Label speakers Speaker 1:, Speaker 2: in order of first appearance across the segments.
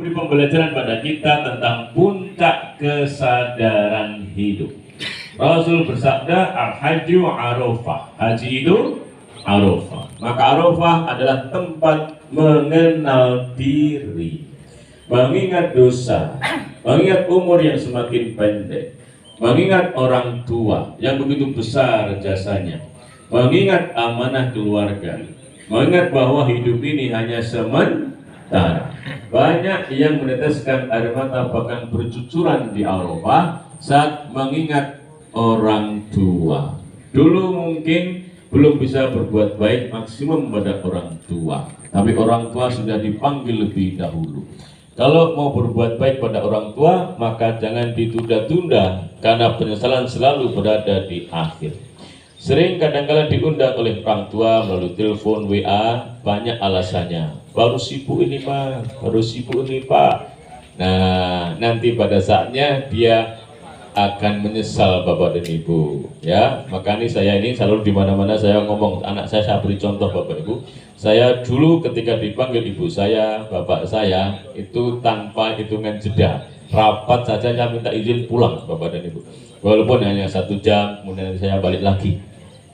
Speaker 1: Beri pembelajaran pada kita tentang puncak kesadaran hidup. Rasul bersabda, al-hajju arafah. Haji itu arafah. Maka arafah adalah tempat mengenal diri, mengingat dosa, mengingat umur yang semakin pendek, mengingat orang tua yang begitu besar jasanya, mengingat amanah keluarga, mengingat bahwa hidup ini hanya sementara. Banyak yang meneteskan air mata bahkan bercucuran di Arafah saat mengingat orang tua. Dulu mungkin belum bisa berbuat baik maksimum pada orang tua, tapi orang tua sudah dipanggil lebih dahulu. Kalau mau berbuat baik pada orang tua, maka jangan ditunda-tunda, karena penyesalan selalu berada di akhir. Sering kadang-kala diundang oleh orang tua melalui telepon, WA, banyak alasannya. Baru sibuk ini Pak, baru sibuk ini Pak. Nah, nanti pada saatnya dia akan menyesal Bapak dan Ibu, ya. Makanya saya ini selalu di mana-mana saya ngomong, anak saya beri contoh Bapak Ibu. Saya dulu ketika dipanggil ibu saya, bapak saya, itu tanpa hitungan jeda. Rapat saja saya minta izin pulang Bapak dan Ibu. Walaupun hanya 1 jam, kemudian saya balik lagi.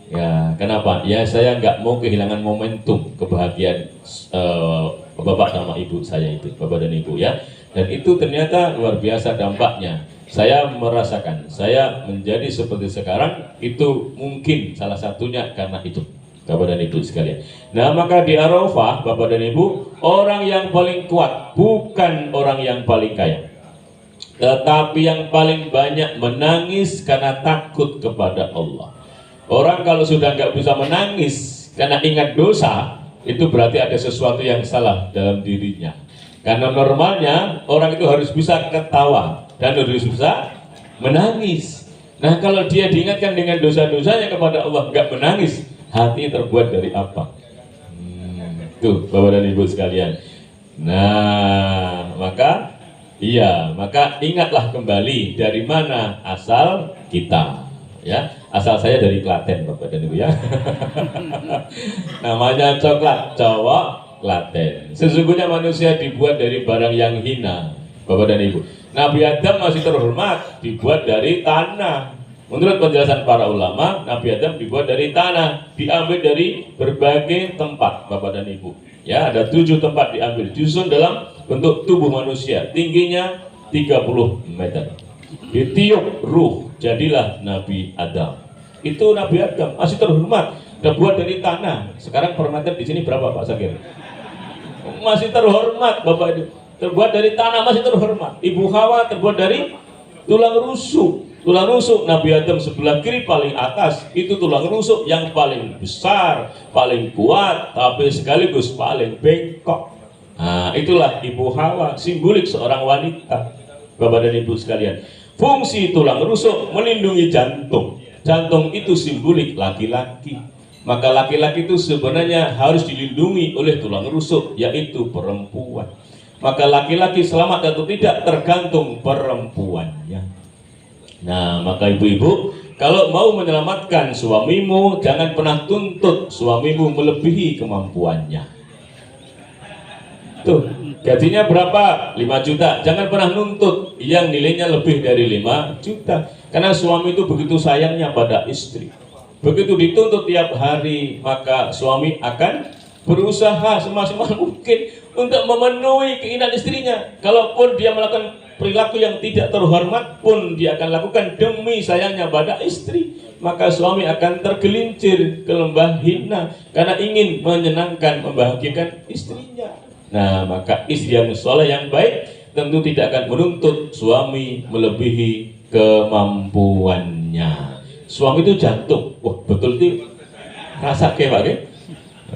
Speaker 1: Ya, kenapa? Ya saya nggak mau kehilangan momentum kebahagiaan bapak sama ibu saya itu, bapak dan ibu ya. Dan itu ternyata luar biasa dampaknya. Saya merasakan, saya menjadi seperti sekarang itu mungkin salah satunya karena itu, bapak dan ibu sekalian. Nah maka di Arafah, bapak dan ibu, orang yang paling kuat bukan orang yang paling kaya, tetapi yang paling banyak menangis karena takut kepada Allah. Orang kalau sudah nggak bisa menangis karena ingat dosa, itu berarti ada sesuatu yang salah dalam dirinya. Karena normalnya orang itu harus bisa ketawa dan harus bisa menangis. Nah kalau dia diingatkan dengan dosa-dosanya kepada Allah nggak menangis, hati terbuat dari apa? Tuh Bapak dan Ibu sekalian. Nah maka ingatlah kembali dari mana asal kita. Ya, asal saya dari Klaten Bapak dan Ibu ya. Namanya coklat, cowok Klaten. Sesungguhnya manusia dibuat dari barang yang hina, Bapak dan Ibu. Nabi Adam masih terhormat, dibuat dari tanah. Menurut penjelasan para ulama, Nabi Adam dibuat dari tanah, diambil dari berbagai tempat, Bapak dan Ibu. Ya, ada 7 tempat diambil, disusun dalam bentuk tubuh manusia, tingginya 30 meter. Ditiup ruh, jadilah Nabi Adam. Itu Nabi Adam masih terhormat, terbuat dari tanah. Sekarang per meter di sini berapa Pak Sakir? Masih terhormat Bapak itu. Terbuat dari tanah masih terhormat. Ibu Hawa terbuat dari tulang rusuk. Tulang rusuk Nabi Adam sebelah kiri paling atas, itu tulang rusuk yang paling besar, paling kuat, tapi sekaligus paling bengkok. Nah, itulah Ibu Hawa, simbolik seorang wanita. Bapak dan Ibu sekalian, fungsi tulang rusuk melindungi jantung. Jantung itu simbolik laki-laki. Maka laki-laki itu sebenarnya harus dilindungi oleh tulang rusuk, yaitu perempuan. Maka laki-laki selamat atau tidak tergantung perempuannya. Nah, maka ibu-ibu, kalau mau menyelamatkan suamimu, jangan pernah tuntut suamimu melebihi kemampuannya. Tuh, gajinya berapa? 5 juta. Jangan pernah nuntut yang nilainya lebih dari 5 juta. Karena suami itu begitu sayangnya pada istri. Begitu dituntut tiap hari, maka suami akan berusaha semaksimal mungkin untuk memenuhi keinginan istrinya. Kalaupun dia melakukan perilaku yang tidak terhormat pun dia akan lakukan demi sayangnya pada istri. Maka suami akan tergelincir ke lembah hina karena ingin menyenangkan, membahagiakan istrinya. Nah, maka istri yang soleh yang baik tentu tidak akan menuntut suami melebihi kemampuannya. Suami itu jantung. Wah, betul itu rasa kayak Pak.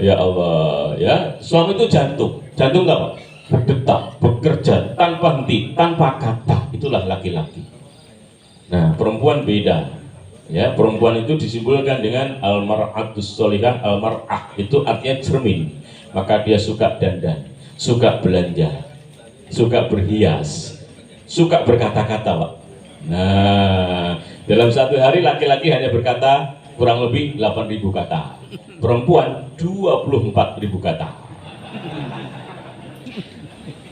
Speaker 1: Ya Allah, ya. Suami itu jantung. Jantung apa? Berdetak, bekerja tanpa henti, tanpa kata. Itulah laki-laki. Nah, perempuan beda. Ya, perempuan itu disimbolkan dengan al-mar'atus sholihah. Al-mar'ah itu artinya cermin. Maka dia suka dandan, suka belanja, suka berhias, suka berkata-kata, Pak. Nah, dalam satu hari laki-laki hanya berkata kurang lebih 8.000 kata. Perempuan 24.000 kata.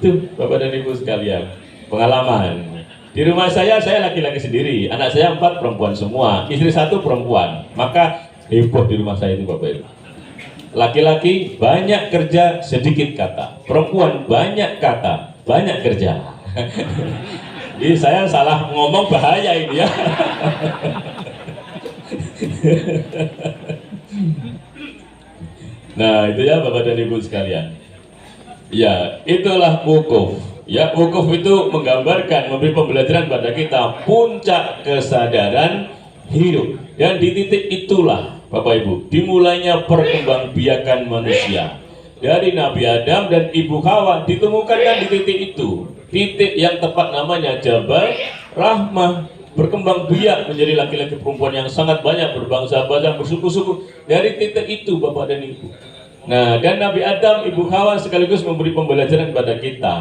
Speaker 1: Tuh Bapak dan Ibu sekalian, pengalaman. Di rumah saya laki-laki sendiri, anak saya 4 perempuan semua, istri 1 perempuan. Maka heboh di rumah saya itu Bapak Ibu. Laki-laki banyak kerja, sedikit kata. Perempuan banyak kata, banyak kerja. Jadi saya salah ngomong bahaya ini ya. Nah itu ya Bapak dan Ibu sekalian. Ya itulah wukuf. Ya wukuf itu menggambarkan, memberi pembelajaran pada kita puncak kesadaran hidup. Dan di titik itulah Bapak Ibu dimulainya perkembangbiakan manusia. Dari Nabi Adam dan Ibu Hawa ditemukan kan di titik itu. Titik yang tepat namanya Jabal Rahmah. Berkembang biak menjadi laki-laki perempuan yang sangat banyak, berbangsa-bangsa, bersuku-suku. Dari titik itu Bapak dan Ibu. Nah, dan Nabi Adam, Ibu Hawa sekaligus memberi pembelajaran kepada kita.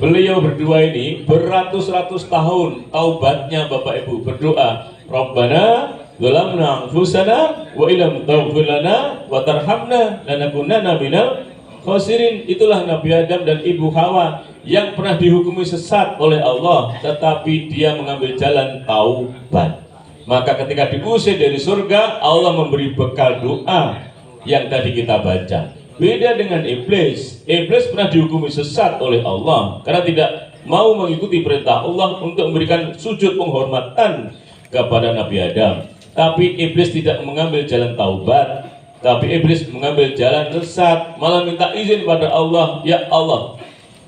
Speaker 1: Beliau berdua ini beratus-ratus tahun taubatnya Bapak Ibu berdoa, Rabbana zalamna anfusana wa illam taghfir lana wa tarhamna lanakunanna minal khasirin. Itulah Nabi Adam dan Ibu Hawa yang pernah dihukumi sesat oleh Allah, tetapi dia mengambil jalan taubat. Maka ketika diusir dari surga, Allah memberi bekal doa yang tadi kita baca. Beda dengan iblis. Iblis pernah dihukumi sesat oleh Allah karena tidak mau mengikuti perintah Allah untuk memberikan sujud penghormatan kepada Nabi Adam. Tapi iblis tidak mengambil jalan taubat, tapi iblis mengambil jalan sesat, malah minta izin pada Allah, ya Allah,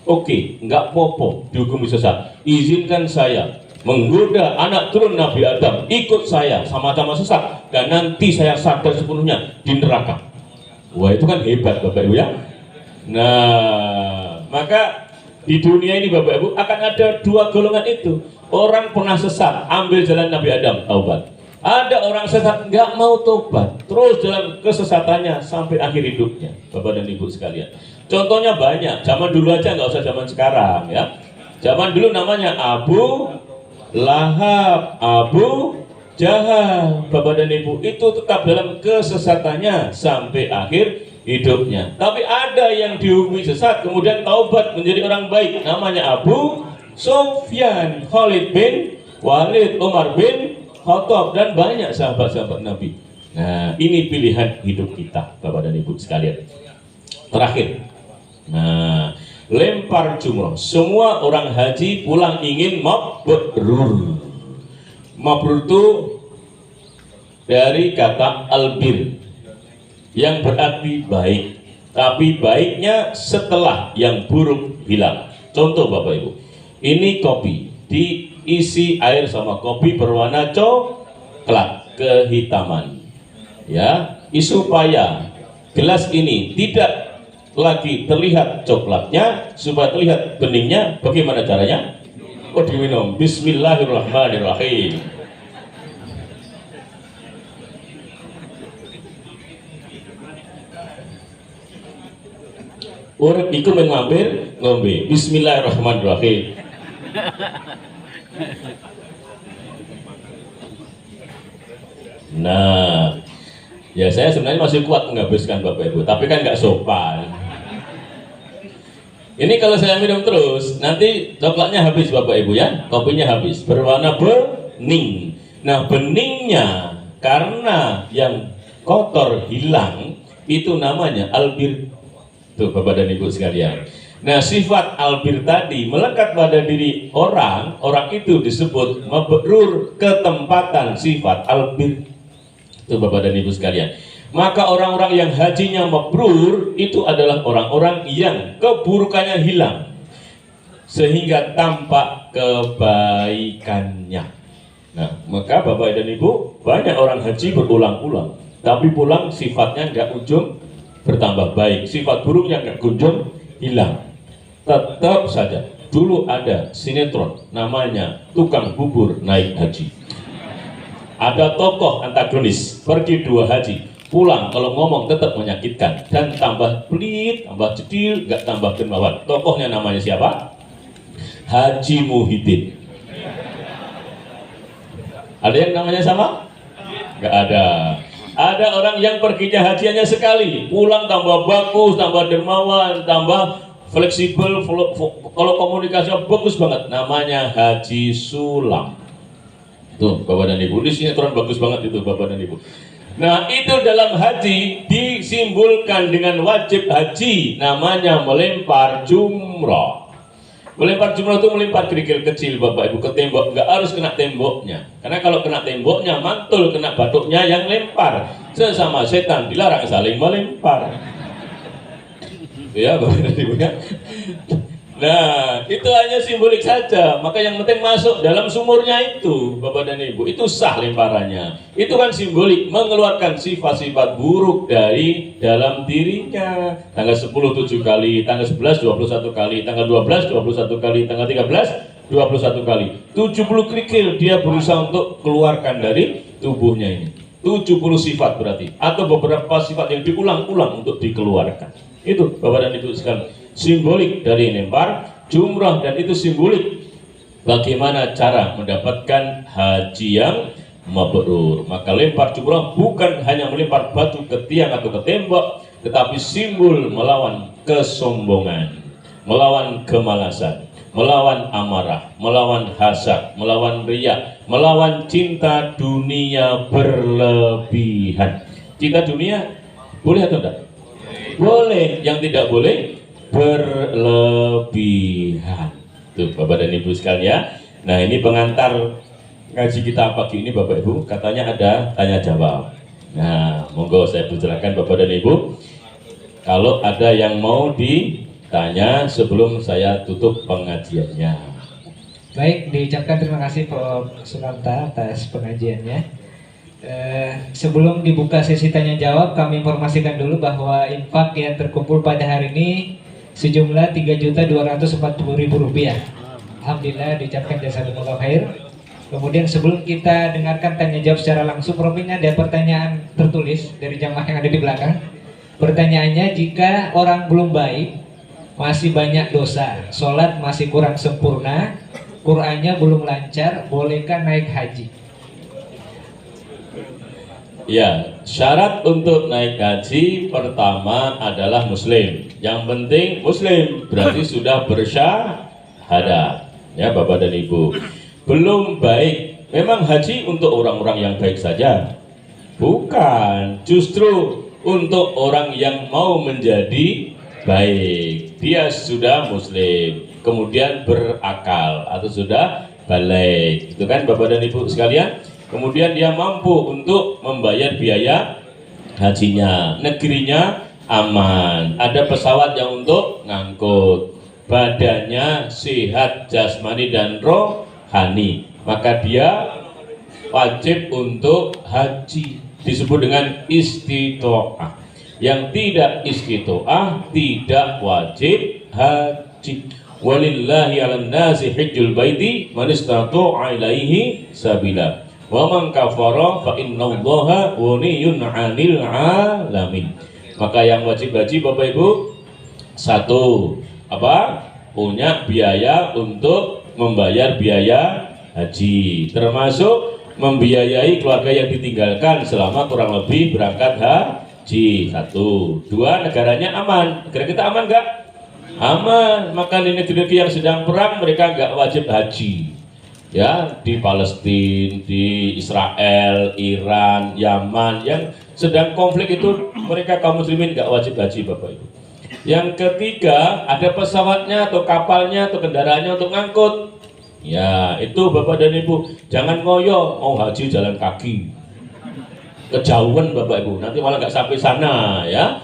Speaker 1: oke, nggak popo dihukumi sesat, izinkan saya menggoda anak turun Nabi Adam, ikut saya sama-sama sesat, dan nanti saya sadar sepenuhnya di neraka. Wah itu kan hebat Bapak Ibu ya. Nah maka di dunia ini Bapak Ibu akan ada 2 golongan itu. Orang pernah sesat, ambil jalan Nabi Adam, taubat. Ada orang sesat nggak mau tobat, terus dalam kesesatannya sampai akhir hidupnya. Bapak dan Ibu sekalian, contohnya banyak. Zaman dulu aja, nggak usah zaman sekarang ya. Zaman dulu namanya Abu Lahab, Abu Jahal. Bapak dan Ibu itu tetap dalam kesesatannya sampai akhir hidupnya. Tapi ada yang dihukumi sesat kemudian taubat menjadi orang baik, namanya Abu Sufyan, Khalid bin Walid, Umar bin Khattab, dan banyak sahabat-sahabat Nabi. Nah ini pilihan hidup kita Bapak dan Ibu sekalian. Terakhir, nah lempar jumroh. Semua orang haji pulang ingin mabrur. Mabrur itu dari kata albir yang berarti baik, tapi baiknya setelah yang buruk hilang. Contoh Bapak Ibu, ini kopi diisi air sama kopi berwarna coklat kehitaman ya, supaya gelas ini tidak lagi terlihat coklatnya, supaya terlihat beningnya, bagaimana caranya? Oh diminum, bismillahirrahmanirrahim. Urip iku mengambil ngombe, bismillahirrahmanirrahim. Nah, ya saya sebenarnya masih kuat menghabiskan Bapak Ibu, tapi kan nggak sopan. Ini kalau saya minum terus, nanti coklatnya habis Bapak Ibu ya, kopinya habis, berwarna bening. Nah beningnya karena yang kotor hilang, itu namanya albir. Tuh Bapak dan Ibu sekalian. Nah sifat albir tadi melekat pada diri orang, orang itu disebut mabrur, ketempatan sifat albir. Tuh Bapak dan Ibu sekalian. Maka orang-orang yang hajinya mabrur itu adalah orang-orang yang keburukannya hilang sehingga tampak kebaikannya. Nah maka Bapak dan Ibu, banyak orang haji berulang-ulang tapi pulang sifatnya nggak ujung bertambah baik, sifat buruknya nggak kunjung hilang. Tetap saja dulu ada sinetron namanya Tukang Bubur Naik Haji. Ada tokoh antagonis pergi 2 haji, pulang kalau ngomong tetap menyakitkan dan tambah pelit, tambah cedil, nggak tambah dermawan. Tokohnya namanya siapa? Haji Muhyiddin. Ada yang namanya sama? Nggak ada. Ada orang yang perginya hajiannya sekali, pulang tambah bagus, tambah dermawan, tambah fleksibel, kalau komunikasinya bagus banget, namanya Haji Sulam. Tuh Bapak dan Ibu, ini sinetron bagus banget itu Bapak dan Ibu. Nah itu dalam haji disimbolkan dengan wajib haji, namanya melempar jumroh. Melempar jumroh itu melempar kerikil kecil Bapak Ibu ke tembok, nggak harus kena temboknya. Karena kalau kena temboknya mantul kena batuknya yang lempar. Sesama setan dilarang saling melempar. Ya Bapak dan Ibu ya. Nah, itu hanya simbolik saja. Maka yang penting masuk dalam sumurnya itu, Bapak dan Ibu, itu sah lemparannya. Itu kan simbolik mengeluarkan sifat-sifat buruk dari dalam dirinya. Tanggal 10 7 kali, tanggal 11 21 kali, tanggal 12 21 kali, tanggal 13 21 kali. 70 kerikil dia berusaha untuk keluarkan dari tubuhnya ini. 70 sifat berarti, atau beberapa sifat yang diulang-ulang untuk dikeluarkan. Itu Bapak dan Ibu sekalian, simbolik dari lempar jumrah, dan itu simbolik bagaimana cara mendapatkan haji yang mabrur. Maka lempar jumrah bukan hanya melempar batu ke tiang atau ke tembok, tetapi simbol melawan kesombongan, melawan kemalasan, melawan amarah, melawan hasad, melawan riya, melawan cinta dunia berlebihan. Cinta dunia boleh atau tidak? Boleh. Yang tidak boleh berlebihan. Tuh Bapak dan Ibu sekalian. Nah ini pengantar ngaji kita pagi ini Bapak Ibu. Katanya ada tanya jawab. Nah monggo saya persilakan Bapak dan Ibu, kalau ada yang mau ditanya sebelum saya tutup pengajiannya.
Speaker 2: Baik, diucapkan terima kasih Pak Sunarta atas pengajiannya. Sebelum dibuka sesi tanya jawab, kami informasikan dulu bahwa infak yang terkumpul pada hari ini sejumlah Rp3.240.000. Alhamdulillah, diucapkan jazakumullah khair. Kemudian sebelum kita dengarkan tanya jawab secara langsung, Prof, ini ada pertanyaan tertulis dari jamaah yang ada di belakang. Pertanyaannya, jika orang belum baik, masih banyak dosa, sholat masih kurang sempurna, Qur'annya belum lancar, bolehkah naik haji?
Speaker 1: Ya, syarat untuk naik haji pertama adalah muslim. Yang penting muslim, berarti sudah bersyahadat. Ya Bapak dan Ibu. Belum baik, memang haji untuk orang-orang yang baik saja? Bukan, justru untuk orang yang mau menjadi baik. Dia sudah muslim, kemudian berakal atau sudah balik. Itu kan Bapak dan Ibu sekalian. Kemudian dia mampu untuk membayar biaya hajinya, negerinya aman, ada pesawat yang untuk ngangkut, badannya sehat jasmani dan rohani, maka dia wajib untuk haji. Disebut dengan istitoah. Yang tidak istitoah tidak wajib haji. Walillahi 'alan nasi hajjul baiti man istata'a ilaihi sabila. Wa man kafara fa innallaha ghaniyun 'anil 'alamin. Maka yang wajib haji Bapak Ibu, satu, punya biaya untuk membayar biaya haji, termasuk membiayai keluarga yang ditinggalkan selama kurang lebih berangkat haji. Satu. Dua, negaranya aman. Negara kita aman enggak? Aman. Maka di negeri yang sedang perang mereka enggak wajib haji. Ya, di Palestina, di Israel, Iran, Yaman yang sedang konflik itu mereka kaum muslimin nggak wajib haji Bapak Ibu. Yang ketiga, ada pesawatnya atau kapalnya atau kendaraannya untuk ngangkut. Ya, itu Bapak dan Ibu, jangan ngoyo mau haji jalan kaki. Kejauhan Bapak Ibu, nanti malah nggak sampai sana ya.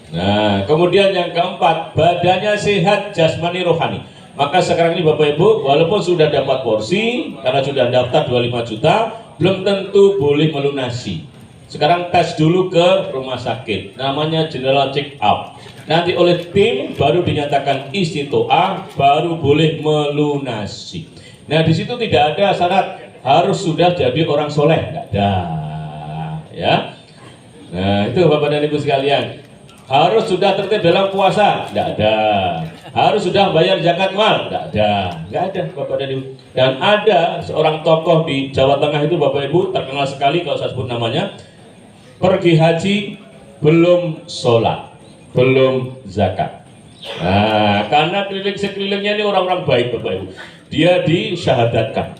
Speaker 1: Nah, kemudian yang keempat, badannya sehat jasmani rohani. Maka sekarang ini Bapak Ibu, walaupun sudah dapat porsi, karena sudah daftar 25 juta, belum tentu boleh melunasi. Sekarang tes dulu ke rumah sakit, namanya general check up. Nanti oleh tim baru dinyatakan istitoah, baru boleh melunasi. Nah di situ tidak ada syarat harus sudah jadi orang soleh, nggak ada. Ya. Nah itu Bapak dan Ibu sekalian. Harus sudah tertib dalam puasa, tidak ada. Harus sudah bayar zakat mal, tidak ada Bapak dan Ibu. Dan ada seorang tokoh di Jawa Tengah itu Bapak Ibu, terkenal sekali kalau saya sebut namanya, pergi haji belum sholat, belum zakat. Nah, karena sekelilingnya ini orang-orang baik Bapak Ibu, dia disyahadatkan.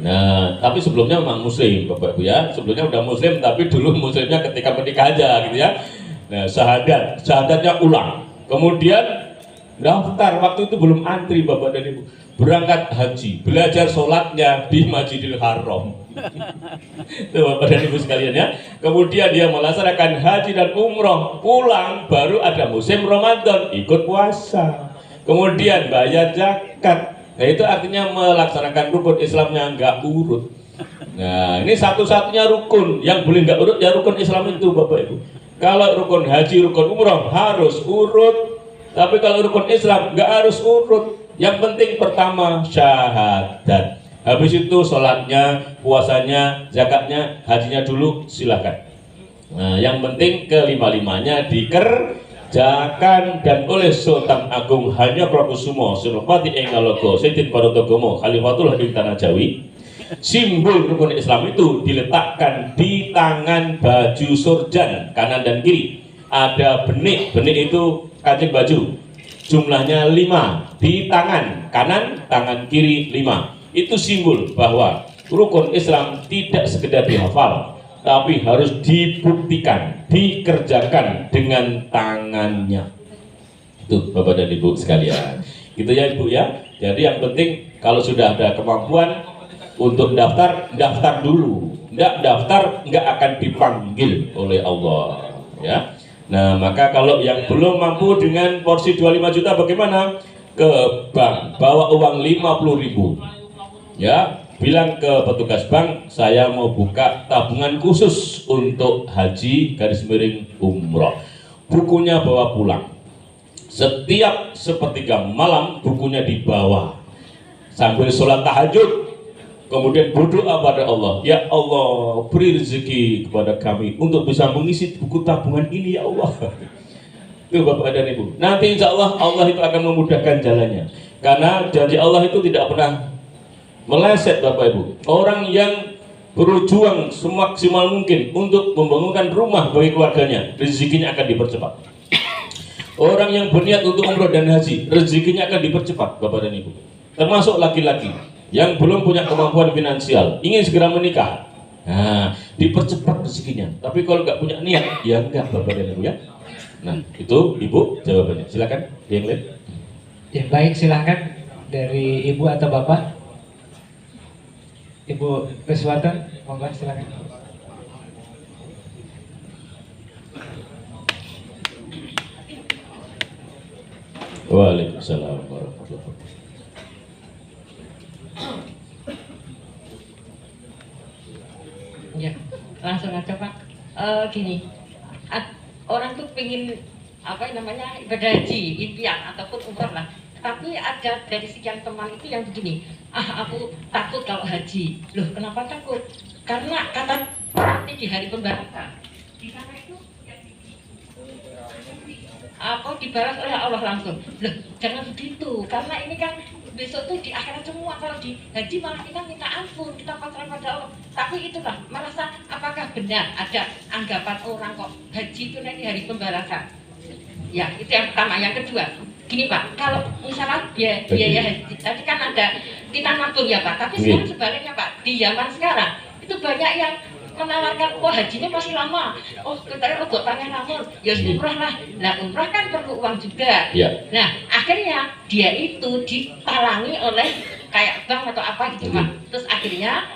Speaker 1: Nah, tapi sebelumnya memang muslim Bapak Ibu ya, sebelumnya udah muslim tapi dulu muslimnya ketika menikah aja gitu ya. Nah, syahadatnya ulang, kemudian daftar, waktu itu belum antri Bapak dan Ibu, berangkat haji, belajar sholatnya di Masjidil Haram. Tuh Bapak dan Ibu sekalian ya. Kemudian dia melaksanakan haji dan umroh, pulang baru ada musim Ramadan, ikut puasa, kemudian bayar zakat. Nah itu artinya melaksanakan rukun Islamnya nggak urut. Nah ini satu-satunya rukun yang boleh nggak urut ya rukun Islam itu Bapak Ibu. Kalau rukun haji, rukun umroh harus urut, tapi kalau rukun Islam nggak harus urut. Yang penting pertama syahadat, habis itu sholatnya, puasanya, zakatnya, hajinya dulu silakan. Nah yang penting kelima-limanya dikerjakan, dan oleh Sultan Agung Hanyokrokusumo Senopati Engalogo Sedin Parotogomo Khalifatul Hading Tanah Jawi, simbol rukun Islam itu diletakkan di tangan baju surjan kanan dan kiri. Ada benik itu kancing baju, jumlahnya 5 di tangan kanan, tangan kiri 5. Itu simbol bahwa rukun Islam tidak sekedar dihafal, tapi harus dibuktikan, dikerjakan dengan tangannya. Itu Bapak dan Ibu sekalian. Gitu ya Ibu ya. Jadi yang penting kalau sudah ada kemampuan untuk daftar, daftar dulu. Nggak daftar, nggak akan dipanggil oleh Allah. Ya. Nah maka kalau yang belum mampu dengan porsi 25 juta bagaimana? Ke bank, bawa uang 50.000. Ya. Bilang ke petugas bank, saya mau buka tabungan khusus untuk haji / umroh. Bukunya bawa pulang. Setiap sepertiga malam bukunya dibawa. Sambil sholat tahajud, kemudian berdoa pada Allah, ya Allah beri rezeki kepada kami untuk bisa mengisi buku tabungan ini ya Allah. Itu Bapak dan Ibu. Nanti insya Allah Allah itu akan memudahkan jalannya. Karena janji Allah itu tidak pernah meleset Bapak Ibu. Orang yang berjuang semaksimal mungkin untuk membangunkan rumah bagi keluarganya, rezekinya akan dipercepat. Orang yang berniat untuk umroh dan haji, rezekinya akan dipercepat Bapak dan Ibu. Termasuk laki-laki yang belum punya kemampuan finansial, ingin segera menikah, nah dipercepat rezekinya. Tapi kalau nggak punya niat, ya enggak Bapak dan Ibu ya. Nah itu Ibu jawabannya. Silakan yang lain.
Speaker 2: Ya baik, silakan dari Ibu atau Bapak. Ibu Reswatan, monggo silakan.
Speaker 1: Waalaikumsalam warahmatullahi wabarakatuh.
Speaker 3: Ya, langsung aja Pak. Gini, orang tuh pengen apa namanya ibadah haji, impian ataupun umroh lah. Tapi ada dari sekian teman itu yang begini, aku takut kalau haji. Loh kenapa takut? Karena kata nanti di hari pembalasan di sana itu apa dibalas oleh Allah langsung. Loh jangan begitu, karena ini kan besok tuh di akhirat semua. Kalau di haji malah kita minta ampun, kita pasrah pada Allah. Tapi itulah merasa apakah benar ada anggapan orang kok haji itu nanti hari pembalasan. Ya itu yang pertama. Yang kedua gini Pak, kalau misalnya biaya haji tadi kan ada kita nabung ya Pak, tapi sekarang sebaliknya Pak, di zaman sekarang itu banyak yang menawarkan, wah hajinya masih lama, oh kita buat pengen namun ya umrah lah. Nah umrah kan perlu uang juga ya. Nah akhirnya dia itu ditalangi oleh kayak bank atau apa gitu Pak. Terus akhirnya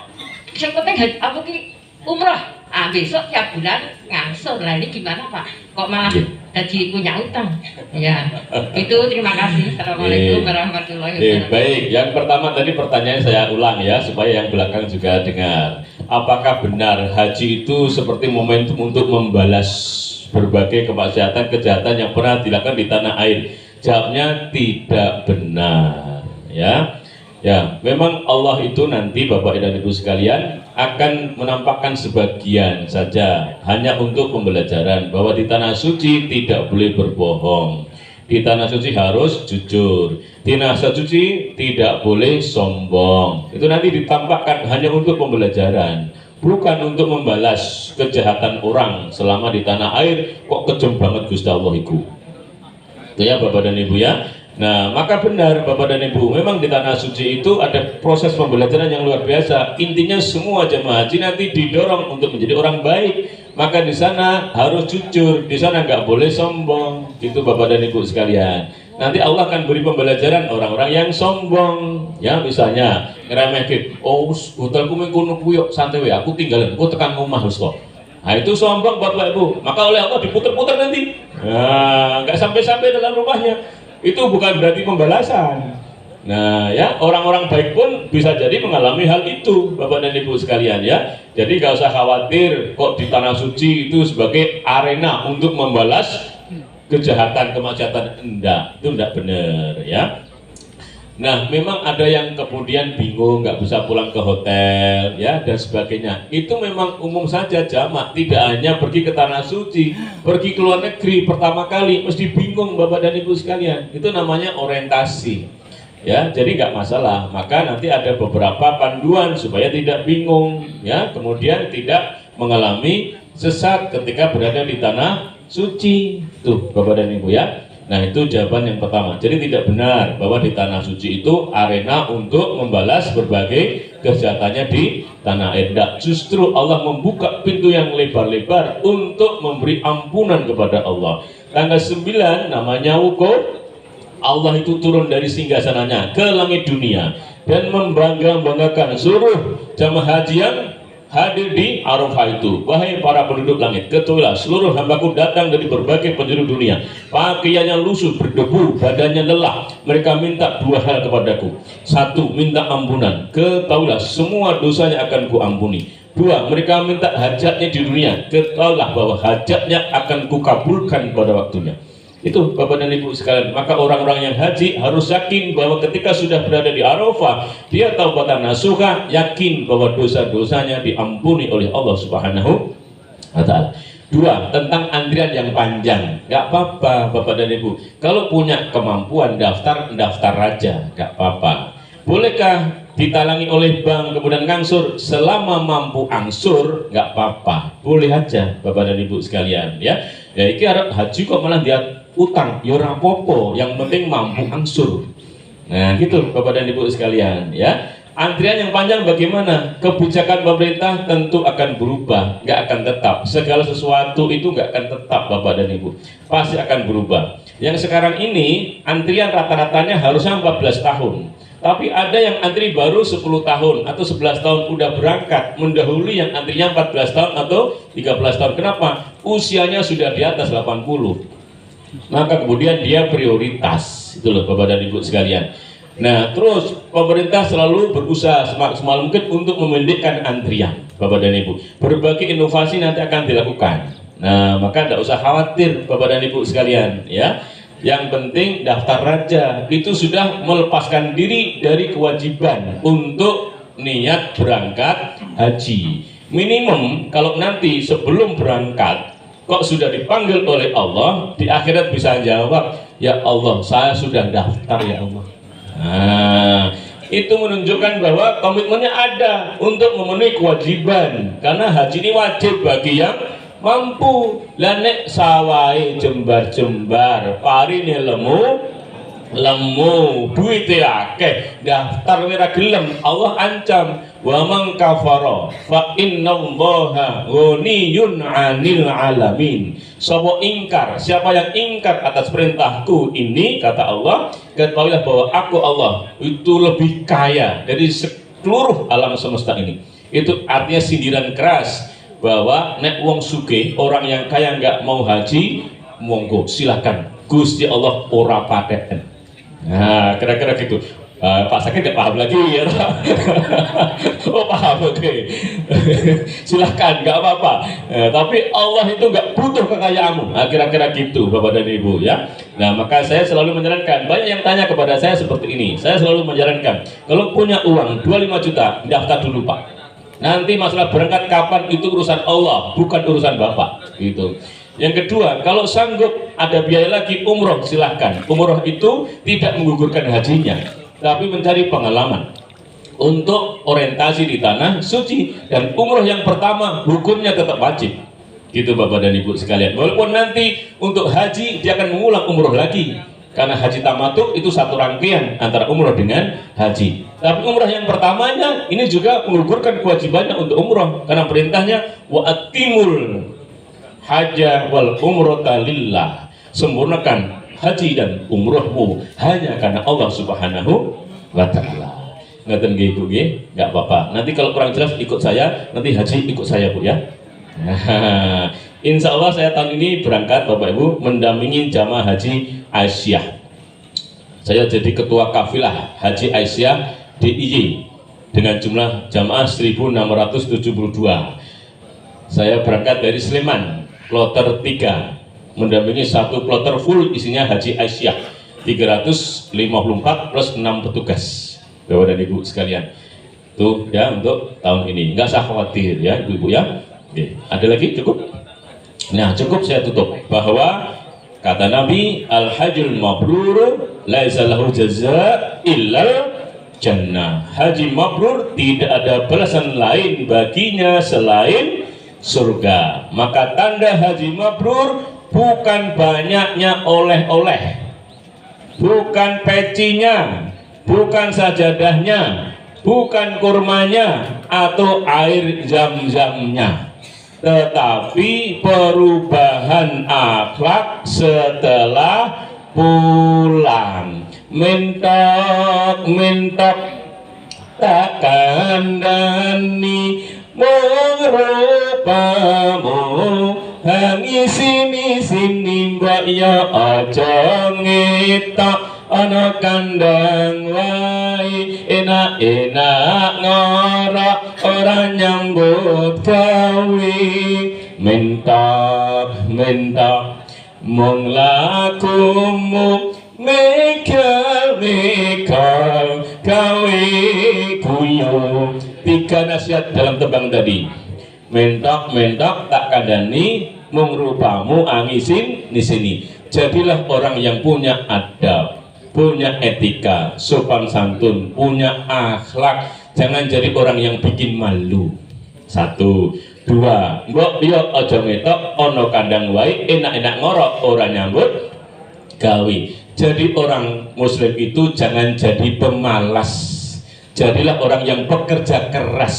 Speaker 3: yang penting apa ki umrah, besok tiap bulan ngangsur. Lah ini gimana Pak, kok malah jadi punya utang ya. Itu terima kasih. Assalamualaikum warahmatullahi wabarakatuh.
Speaker 1: Baik, yang pertama tadi pertanyaan saya ulang ya supaya yang belakang juga dengar. Apakah benar haji itu seperti momentum untuk membalas berbagai kemaksiatan-kejahatan yang pernah dilakukan di tanah air? Jawabnya tidak benar ya. Ya, memang Allah itu nanti Bapak dan Ibu sekalian akan menampakkan sebagian saja hanya untuk pembelajaran bahwa di tanah suci tidak boleh berbohong. Di tanah suci harus jujur. Di tanah suci tidak boleh sombong. Itu nanti ditampakkan hanya untuk pembelajaran, bukan untuk membalas kejahatan orang selama di tanah air. Kok kejam banget Gusti Allah iku. Itu ya Bapak dan Ibu ya. Nah, maka benar Bapak dan Ibu, memang di tanah suci itu ada proses pembelajaran yang luar biasa. Intinya semua jemaah haji nanti didorong untuk menjadi orang baik. Maka di sana harus jujur, di sana nggak boleh sombong. Itu Bapak dan Ibu sekalian. Nanti Allah akan beri pembelajaran orang-orang yang sombong. Ya, misalnya ngeremehin, oh hotelku mengkono kuyok santai we, aku tinggalin, aku tekan rumah kok. Nah itu sombong Bapak Ibu. Maka oleh Allah diputer-puter nanti. Nah, nggak sampai-sampai dalam rumahnya. Itu bukan berarti pembalasan. Nah ya, orang-orang baik pun bisa jadi mengalami hal itu Bapak dan Ibu sekalian ya. Jadi gak usah khawatir kok di tanah suci itu sebagai arena untuk membalas kejahatan, kemaksiatan. Enggak, itu enggak benar ya. Nah memang ada yang kemudian bingung nggak bisa pulang ke hotel ya dan sebagainya. Itu memang umum saja jamak, tidak hanya pergi ke tanah suci, pergi ke luar negeri pertama kali mesti bingung Bapak dan Ibu sekalian. Itu namanya orientasi ya, jadi nggak masalah. Maka nanti ada beberapa panduan supaya tidak bingung ya, kemudian tidak mengalami sesat ketika berada di tanah suci. Tuh Bapak dan Ibu ya. Nah itu jawaban yang pertama. Jadi tidak benar bahwa di tanah suci itu arena untuk membalas berbagai kejahatannya di tanah air. Justru Allah membuka pintu yang lebar-lebar untuk memberi ampunan kepada Allah. Tanggal 9 namanya wukuf, Allah itu turun dari singgasananya ke langit dunia dan membangga-banggakan seluruh jamaah haji yang hadir di Arafah itu. Wahai para penduduk langit, ketahuilah seluruh hambaku datang dari berbagai penjuru dunia, pakaiannya lusuh berdebu, badannya lelah. Mereka minta dua hal kepadaku. Satu, minta ampunan. Ketahuilah semua dosanya akan kuampuni. Dua, mereka minta hajatnya di dunia. Ketahuilah bahwa hajatnya akan kukabulkan pada waktunya. Itu Bapak dan Ibu sekalian. Maka orang-orang yang haji harus yakin bahwa ketika sudah berada di Arafah, dia taubatan nasuha, yakin bahwa dosa-dosanya diampuni oleh Allah Subhanahu wa Ta'ala. Dua, tentang antrian yang panjang. Gak apa-apa Bapak dan Ibu, kalau punya kemampuan daftar aja, gak apa-apa. Bolehkah ditalangi oleh bank kemudian ngangsur? Selama mampu angsur gak apa-apa, boleh aja Bapak dan Ibu sekalian ya. Ya iki arep haji kok malah dia utang, ya ora apa-apa, yang penting mampu angsur. Nah gitu Bapak dan Ibu sekalian ya. Antrian yang panjang bagaimana? Kebijakan pemerintah tentu akan berubah, nggak akan tetap. Segala sesuatu itu nggak akan tetap Bapak dan Ibu, pasti akan berubah. Yang sekarang ini antrian rata-ratanya harusnya 14 tahun, tapi ada yang antri baru 10 tahun atau 11 tahun udah berangkat, mendahului yang antrinya 14 tahun atau 13 tahun. Kenapa? Usianya sudah di atas 80. Maka kemudian dia prioritas. Itu loh Bapak dan Ibu sekalian. Nah terus pemerintah selalu berusaha semaksimal mungkin untuk memendekkan antrian Bapak dan Ibu. Berbagai inovasi nanti akan dilakukan. Nah maka tidak usah khawatir Bapak dan Ibu sekalian ya. Yang penting daftar aja. Itu sudah melepaskan diri dari kewajiban untuk niat berangkat haji. Minimum kalau nanti sebelum berangkat kok sudah dipanggil oleh Allah, di akhirat bisa jawab, ya Allah saya sudah daftar ya Allah. Nah, itu menunjukkan bahwa komitmennya ada untuk memenuhi kewajiban, karena haji ini wajib bagi yang mampu. Lah nek sawai jembar-jembar, parine lemu, duite akeh, daftar ora gelem, Allah ancam, wa man kafara fa innallaha ghaniyun 'anil alamin. Sapa ingkar, siapa yang ingkar atas perintahku ini, kata Allah, ketahuilah bahwa aku Allah itu lebih kaya dari seluruh alam semesta ini. Itu artinya sindiran keras bahwa nek wong sugih, orang yang kaya nggak mau haji, monggo silakan, Gusti Allah ora paten. Nah kira-kira gitu. Pak Sakit nggak paham lagi ya. Oh paham, oke. Silahkan, nggak apa-apa. Tapi Allah itu nggak butuh kekayaanmu. Nah, kira-kira gitu Bapak dan Ibu ya. Nah maka saya selalu menyarankan, banyak yang tanya kepada saya seperti ini. Saya selalu menyarankan, kalau punya uang 25 juta, daftar dulu Pak. Nanti masalah berangkat kapan itu urusan Allah, bukan urusan Bapak gitu. Yang kedua, kalau sanggup ada biaya lagi umroh, silahkan. Umroh itu tidak menggugurkan hajinya, tapi mencari pengalaman untuk orientasi di tanah suci. Dan umroh yang pertama hukumnya tetap wajib, Gitu Bapak dan Ibu sekalian. Walaupun nanti untuk haji dia akan mengulang umroh lagi. Karena haji tamattu itu satu rangkaian antara umroh dengan haji. Tapi umroh yang pertamanya ini juga menggugurkan kewajibannya untuk umroh. Karena perintahnya wa atimul hajja wal umrata lillah. Sempurnakan haji dan umrohmu hanya karena Allah Subhanahu wa Ta'ala. Ngaten nggih Bu nggih, enggak apa-apa. Nanti kalau kurang jelas ikut saya, nanti haji ikut saya Bu ya. Nah, insya Allah saya tahun ini berangkat Bapak Ibu mendampingi jamaah haji Aisyah. Saya jadi ketua kafilah haji Aisyah DIY dengan jumlah jamaah 1672. Saya berangkat dari Sleman, kloter 3, mendampingi satu kloter full isinya haji Aisyah 354 plus 6 petugas. Bapak dan Ibu sekalian, tuh ya untuk tahun ini, nggak usah khawatir ya Ibu-Ibu ya. Oke, ada lagi cukup? Nah cukup saya tutup bahwa kata Nabi al-hajjul mabrur laisa lahu jazaa illal jannah. Haji mabrur tidak ada balasan lain baginya selain surga. Maka tanda haji mabrur bukan banyaknya oleh-oleh, bukan pecinya, bukan sajadahnya, bukan kurmanya atau air zam-zamnya, tetapi perubahan akhlak setelah pulang. Mentok tak kandani mengrupamu hangi sini mbak ya aja ngetok ana kandang wae enak-enak ngorok ora nyambut gawe mentok mung lakumu mikal gawe guyu. 3 nasihat dalam tembang tadi. Mentok tak kandani mung rupamu angisin di sini. Jadilah orang yang punya adab, punya etika, sopan santun, punya akhlak. Jangan jadi orang yang bikin malu. 1, 2, mbok yo aja metok ono kandang wae enak-enak ngorok ora nyambut gawe. Jadi orang muslim itu jangan jadi pemalas. Jadilah orang yang bekerja keras,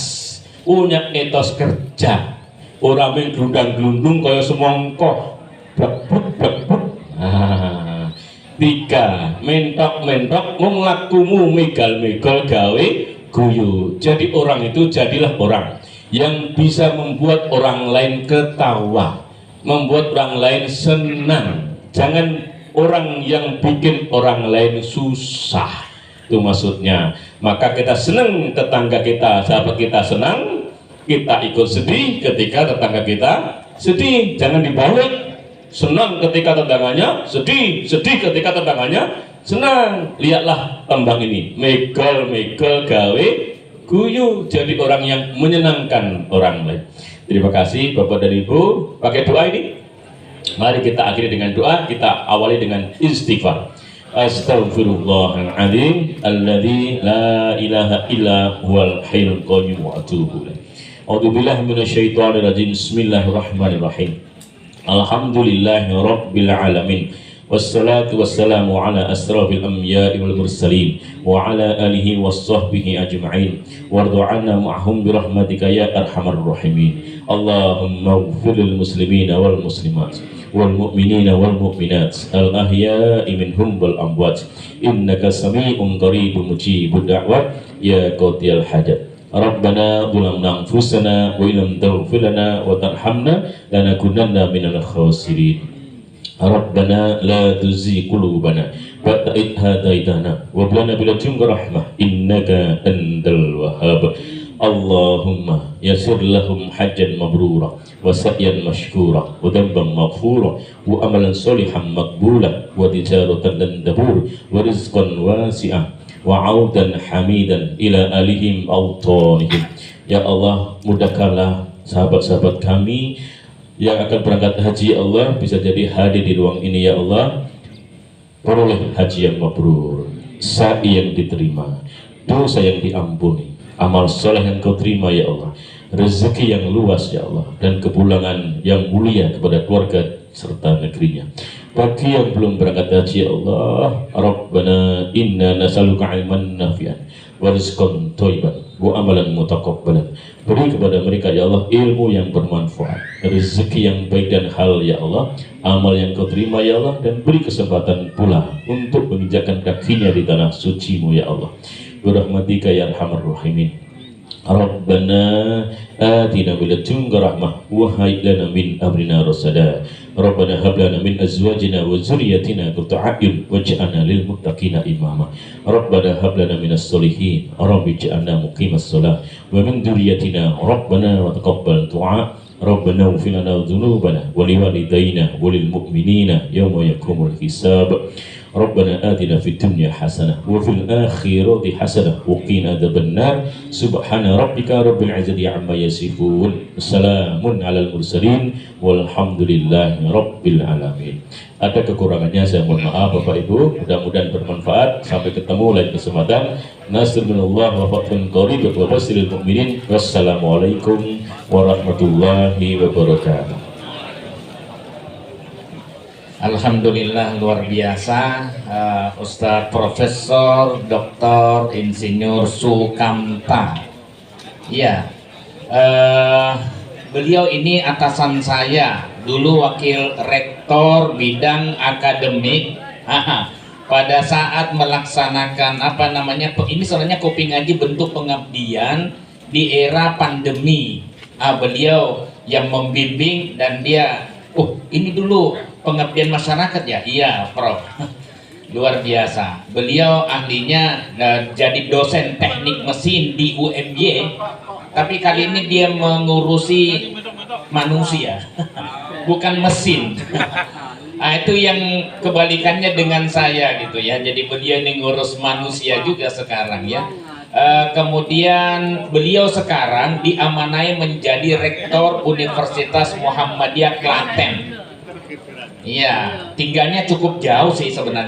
Speaker 1: punya etos kerja. Orang yang gelundang-gelundung kaya semongko. Nah, 3, mentok mung lakumu megal-megal gawe guyu. Jadi orang itu jadilah orang yang bisa membuat orang lain ketawa, membuat orang lain senang. Jangan orang yang bikin orang lain susah. Itu maksudnya. Maka kita senang tetangga kita, sahabat kita senang, kita ikut sedih ketika tetangga kita sedih. Jangan dibalik. Senang ketika tetangganya sedih, sedih ketika tetangganya senang. Lihatlah tembang ini, megal gawe guyu. Jadi orang yang menyenangkan orang lain. Terima kasih Bapak dan Ibu. Pakai doa ini. Mari kita akhiri dengan doa. Kita awali dengan istighfar. Astaghfirullahaladzim alladzi la ilaha illa huwal hayyul qayyum wa atubu ilaih. A'udzubillahi minasyaitonir rajim. Bismillahirrahmanirrahim. Alhamdulillahi rabbil alamin. Wassalatu wassalamu ala asrafil anbiya'i wal mursalin wa ala alihi wassahbihi ajma'in wardu 'anna ma'hum birahmatika ya arhamar rahimin. Allahumma ighfir lil muslimina wal muslimat wal mu'minina wal mu'minat al ahya'i minhum wal amwat innaka sami'un qaribun mujibud da'wat ya qadiyal hajat. Rabbana zalamna anfusana wa illam taghfir lana wa tarhamna lanakunanna minal khasirin. Rabbana la tuzigh qulubana ba'da idh hadaitana wa hab lana min ladunka rahmah innaka antal wahhab. Allahumma yassir lahum hajjan mabrura wa sa'yan mashkura wa dhanban maghfura wa amalan sholihan maqbula wa tijaratan lan tabur wa rizqan wasi'ah wa 'audan hamidan ila alihim awtanihim. Ya Allah, mudahkanlah sahabat-sahabat kami yang akan berangkat haji, ya Allah, bisa jadi hadir di ruang ini, ya Allah. Peroleh haji yang mabrur, sa'i yang diterima, dosa yang diampuni, amal soleh yang kau terima, ya Allah. rezeki yang luas ya Allah, dan kepulangan yang mulia kepada keluarga serta negerinya. Bagi yang belum berangkat haji ya Allah, Rabbana inna nas'aluka ilman nafi'an wa rizqan thayyiban wa amalan mutaqabbalan. Beri kepada mereka ya Allah ilmu yang bermanfaat, rezeki yang baik dan halal ya Allah, amal yang kau terima ya Allah, dan beri kesempatan pula untuk menginjakkan kakinya di tanah suci-Mu ya Allah. Birahmatika ya arhamar rahimin. Rabbana atina min ladunka rahmah wa hayyi lana min amrina rasada. Rabbana hab lana min azwajina wa dzurriyyatina qurrata a'yun waj'alna lil muttaqina imama. Rabbana hab lana minas solihin rabbi ij'alna muqimas shalah wa min dzurriyyatina rabbana wa taqabbal du'a. Rabbana ighfir lana dzunubana wa liwalidayna wa lil mu'minina yawma yaqumul hisab. Rabbana atina fid dunya hasanah wa fil akhirati hasanah wa qina adzabannar. Subhana rabbika rabbil izzati amma yasifun. Salamun alal mursalin walhamdulillahi rabbil alamin. Ada kekurangannya saya mohon maaf Bapak Ibu, mudah-mudahan bermanfaat. Sampai ketemu lain kesempatan. Nasrul minallah wa fathun qarib wa basyiril mu'minin. Wassalamualaikum warahmatullahi wabarakatuh.
Speaker 4: Alhamdulillah luar biasa, Ustadz Profesor Dr. Insinyur Sukamta. Ya, beliau ini atasan saya, dulu wakil rektor bidang akademik. Pada saat melaksanakan ini sebenarnya Kopi Ngaji bentuk pengabdian di era pandemi. Beliau yang membimbing dan dia, ini dulu pengabdian masyarakat ya, iya Prof. Luar biasa. Beliau ahlinya jadi dosen teknik mesin di UMY, tapi kali ini dia mengurusi manusia, bukan mesin. Itu yang kebalikannya dengan saya gitu ya. Jadi beliau ini ngurus manusia juga sekarang ya. Kemudian beliau sekarang diamanai menjadi rektor Universitas Muhammadiyah Klaten. Iya, tinggalnya cukup jauh sih sebenarnya.